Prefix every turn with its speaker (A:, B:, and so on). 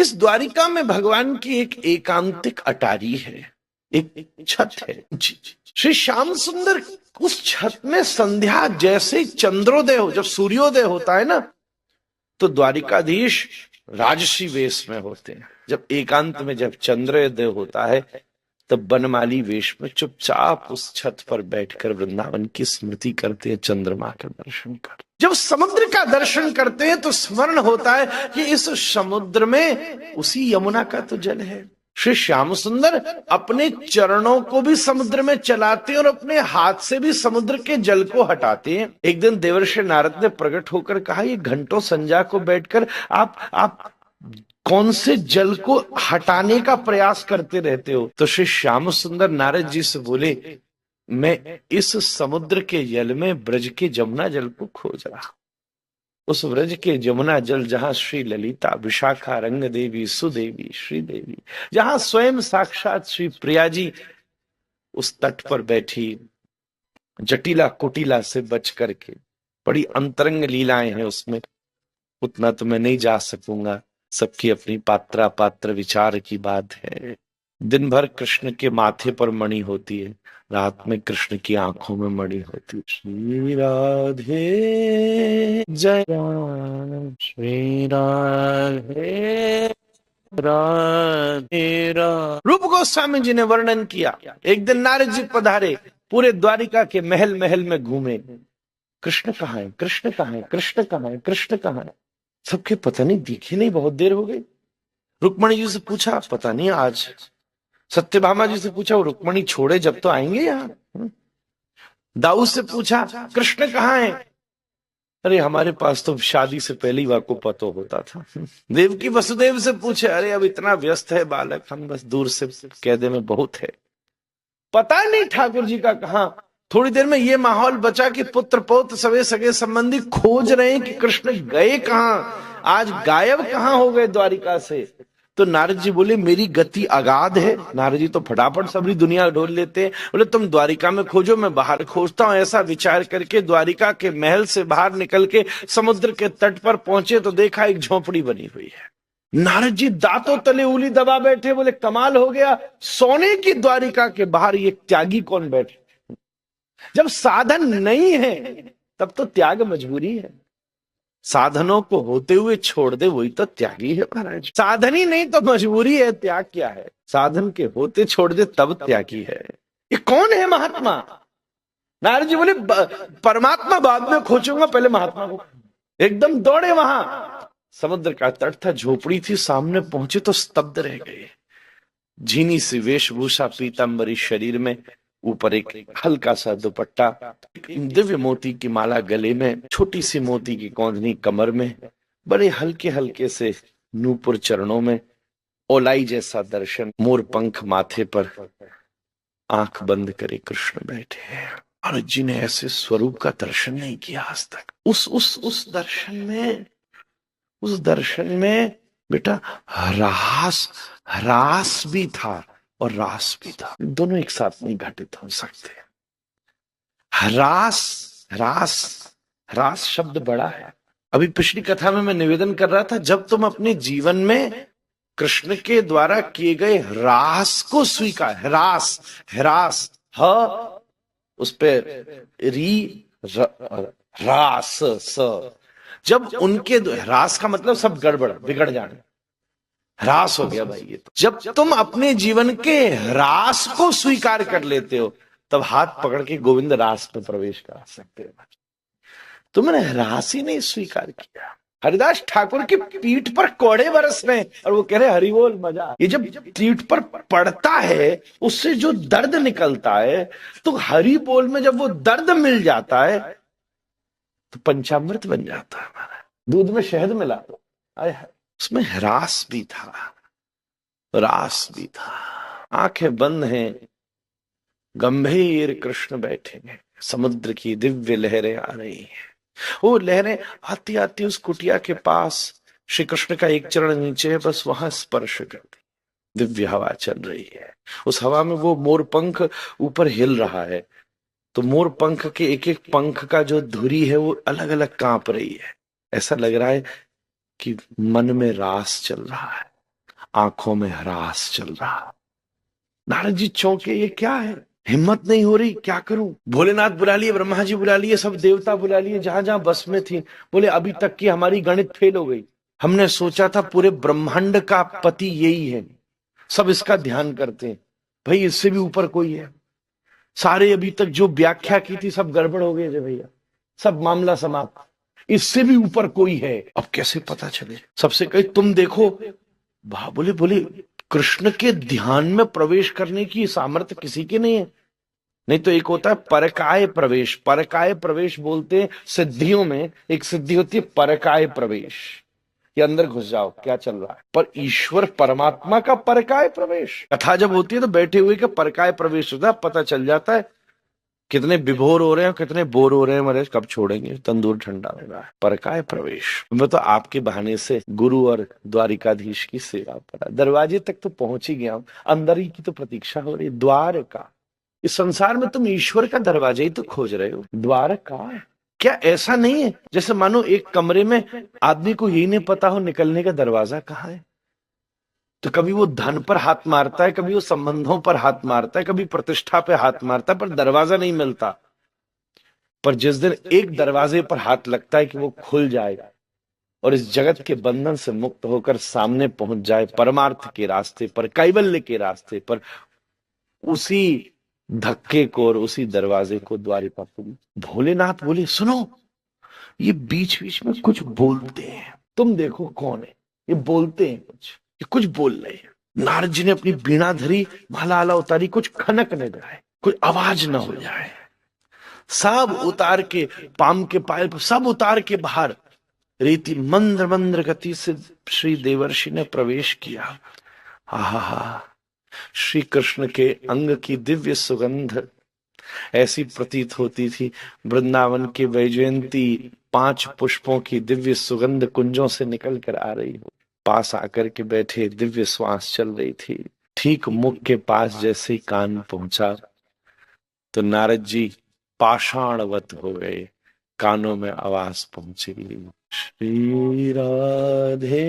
A: इस द्वारिका में भगवान की एक एकांतिक अटारी है, एक छत है। श्री श्याम सुंदर उस छत में संध्या जैसे चंद्रोदय हो, जब सूर्योदय होता है ना, तो द्वारिकाधीश राजसी वेश में होते हैं। जब एकांत में जब चंद्रोदय होता है, तब बनमाली वेश में चुपचाप उस छत पर बैठकर वृंदावन की स्मृति करते हैं, चंद्रमा का दर्शन कर। जब समुद्र का दर्शन करते हैं तो स्मरण होता है कि इस समुद्र में उसी यमुना का तो जल है। श्री श्याम सुंदर अपने चरणों को भी समुद्र में चलाते हैं और अपने हाथ से भी समुद्र के जल को हटाते हैं। एक दिन देवर्षि नारद ने प्रकट होकर कहा, ये घंटों संध्या को बैठकर आप कौन से जल को हटाने का प्रयास करते रहते हो? तो श्री श्याम सुंदर नारद जी से बोले, मैं इस समुद्र के जल में ब्रज के जमुना जल को खोज रहा। उस ब्रज के जमुना जल जहां श्री ललिता, विशाखा, रंग देवी, सुदेवी, श्रीदेवी, जहां स्वयं साक्षात श्री प्रिया जी उस तट पर बैठी जटिला कुटिला से बच करके, बड़ी अंतरंग लीलाएं हैं उसमें, उतना तो मैं नहीं जा सकूंगा, सबकी अपनी पात्रा पात्र विचार की बात है। दिन भर कृष्ण के माथे पर मणि होती है, रात में कृष्ण की आंखों में मणि होती है। श्री राधे जय राम, श्री राधे राधे राम। रूप गोस्वामी जी ने वर्णन किया, एक दिन नारद जी पधारे, पूरे द्वारिका के महल महल में घूमे, कृष्ण कहाँ है, कृष्ण कहाँ है, कृष्ण कहाँ है, कृष्ण कहाँ है? सबके पता नहीं दिखे नहीं, बहुत देर हो गई। रुक्मणी जी से पूछा, पता नहीं आज। सत्यभामा जी से पूछा, वो रुक्मणी छोड़े जब तो आएंगे यहाँ। दाऊद से पूछा, कृष्ण कहाँ है? अरे हमारे पास तो शादी से पहले ही वाको पता होता था। देवकी वसुदेव से पूछे, अरे अब इतना व्यस्त है बालक, हम बस दूर से कह दे में बहुत है। पता नहीं ठाकुर जी का कहाँ। थोड़ी देर में ये माहौल बचा कि पुत्र पौत्र सवे सगे संबंधी खोज रहे हैं कि कृष्ण गए कहाँ, आज गायब कहाँ हो गए द्वारिका से। तो नारद जी बोले, मेरी गति अगाध है। नारद जी तो फटाफट सबरी दुनिया ढूंढ लेते हैं। बोले तुम द्वारिका में खोजो, मैं बाहर खोजता हूं। ऐसा विचार करके द्वारिका के महल से बाहर निकल के समुद्र के तट पर पहुंचे तो देखा एक झोपड़ी बनी हुई है। नारद जी दांतों तले उंगली दबा बैठे, बोले कमाल हो गया, सोने की द्वारिका के बाहर ये त्यागी कौन बैठे? जब साधन नहीं है तब तो त्याग मजबूरी है। साधनों को होते हुए छोड़ दे वही तो त्यागी है महाराज। साधन ही नहीं तो मजबूरी है, त्याग क्या है? साधन के होते छोड़ दे तब त्यागी है। ये कौन है महात्मा? नारद जी बोले, परमात्मा बाद में खोजूंगा, पहले महात्मा को। एकदम दौड़े वहां, समुद्र का तट था, झोपड़ी थी, सामने पहुंचे तो स्तब्ध रह गए। झीनी सी वेशभूषा, पीतांबरी शरीर में, ऊपर एक हल्का सा दुपट्टा, दिव्य मोती की माला गले में, छोटी सी मोती की कौंधनी कमर में, बड़े हल्के हल्के से नूपुर चरणों में, ओलाई जैसा दर्शन, मोर पंख माथे पर, आंख बंद करे कृष्ण बैठे हैं। और जी ने ऐसे स्वरूप का दर्शन नहीं किया आज तक। उस दर्शन में बेटा रास भी था और रास भी था, दोनों एक साथ नहीं घटित हो सकते। रास शब्द बड़ा है। अभी पिछली कथा में मैं निवेदन कर रहा था, जब तुम अपने जीवन में कृष्ण के द्वारा किए गए रास को स्वीकार, रास उस पे रास स, जब उनके रास का मतलब सब गड़बड़ बिगड़ जाने, रास हो गया भाई ये तो। जब तुम अपने जीवन के रास को स्वीकार कर लेते हो, तब हाथ पकड़ के गोविंद रास में प्रवेश करा सकते हो। तुमने रास ही नहीं स्वीकार किया। हरिदास ठाकुर की पीठ पर कोड़े बरस रहे और वो कह रहे हरि बोल मजा। ये जब पीठ पर पड़ता है उससे जो दर्द निकलता है, तो हरि बोल में जब वो दर्द मिल जाता है तो पंचामृत बन जाता है हमारा। दूध में शहद मिला दो, उसमें रास भी था। आंखें बंद हैं, गंभीर कृष्ण बैठे हैं, समुद्र की दिव्य लहरें आ रही हैं। वो लहरें आती आती उस कुटिया के पास, श्री कृष्ण का एक चरण नीचे है, बस वहां स्पर्श करती, दिव्य हवा चल रही है। उस हवा में वो मोर पंख ऊपर हिल रहा है, तो मोर पंख के एक एक पंख का जो धुरी है वो अलग अलग कांप रही है। ऐसा लग रहा है कि मन में रास चल रहा है। आंखों में हरास चल रहा। नारद जी चौंके, ये क्या है, हिम्मत नहीं हो रही, क्या करूं। भोलेनाथ बुला लिए, ब्रह्मा जी बुला लिए, सब देवता बुला लिए, जहां जहां बस में थी। बोले अभी तक की हमारी गणित फेल हो गई। हमने सोचा था पूरे ब्रह्मांड का पति यही है, सब इसका ध्यान करते हैं, भाई इससे भी ऊपर कोई है। सारे अभी तक जो व्याख्या की थी सब गड़बड़ हो गई है भैया, सब मामला समाप्त, इससे भी ऊपर कोई है, अब कैसे पता चले। सबसे कही तुम देखो। बोले बोले कृष्ण के ध्यान में प्रवेश करने की सामर्थ्य किसी के नहीं है। नहीं तो एक होता है परकाय प्रवेश, परकाय प्रवेश बोलते हैं सिद्धियों में, एक सिद्धि होती है परकाय प्रवेश, ये अंदर घुस जाओ क्या चल रहा है। पर ईश्वर परमात्मा का परकाय प्रवेश, कथा जब होती है तो बैठे हुए का परकाय प्रवेश होता है, पता चल जाता है कितने विभोर हो रहे हैं, कितने बोर हो रहे हैं, महाराज कब छोड़ेंगे, तंदूर ठंडा हो रहा है। परकाय प्रवेश। मैं तो आपके बहाने से गुरु और द्वारिकाधीश की सेवा पर दरवाजे तक तो पहुंच ही गया हूं, अंदर ही की तो प्रतीक्षा हो रही है। द्वार का, इस संसार में तुम ईश्वर का दरवाजा ही तो खोज रहे हो, द्वार का। क्या ऐसा नहीं है जैसे मानो एक कमरे में आदमी को यही नहीं पता हो निकलने का दरवाजा कहाँ है। तो कभी वो धन पर हाथ मारता है, कभी वो संबंधों पर हाथ मारता है, कभी प्रतिष्ठा पे हाथ मारता है, पर दरवाजा नहीं मिलता। पर जिस दिन एक दरवाजे पर हाथ लगता है कि वो खुल जाएगा और इस जगत के बंधन से मुक्त होकर सामने पहुंच जाए परमार्थ के रास्ते पर, कैवल्य के रास्ते पर, उसी धक्के को और उसी दरवाजे को द्वारिकापुरी। भोलेनाथ बोले सुनो, ये बीच बीच में कुछ बोलते हैं, तुम देखो कौन है ये, बोलते हैं कुछ, ये कुछ बोल रहे हैं। नारद जी ने अपनी बीणा धरी, माला आला उतारी, कुछ खनक न जाए, कोई आवाज न हो जाए, सब उतार के पाम के पायल पर सब उतार के बाहर रीति मंद्र मंद्र गति से श्री देवर्षि ने प्रवेश किया। हा, श्री कृष्ण के अंग की दिव्य सुगंध ऐसी प्रतीत होती थी, वृंदावन के वैजयंती 5 पुष्पों की दिव्य सुगंध कुंजों से निकल कर आ रही हो। पास आकर के बैठे, दिव्य श्वास चल रही थी। ठीक मुख के पास जैसे ही कान पहुंचा तो नारद जी पाषाणवत हो गए, कानों में आवाज पहुंची, श्री राधे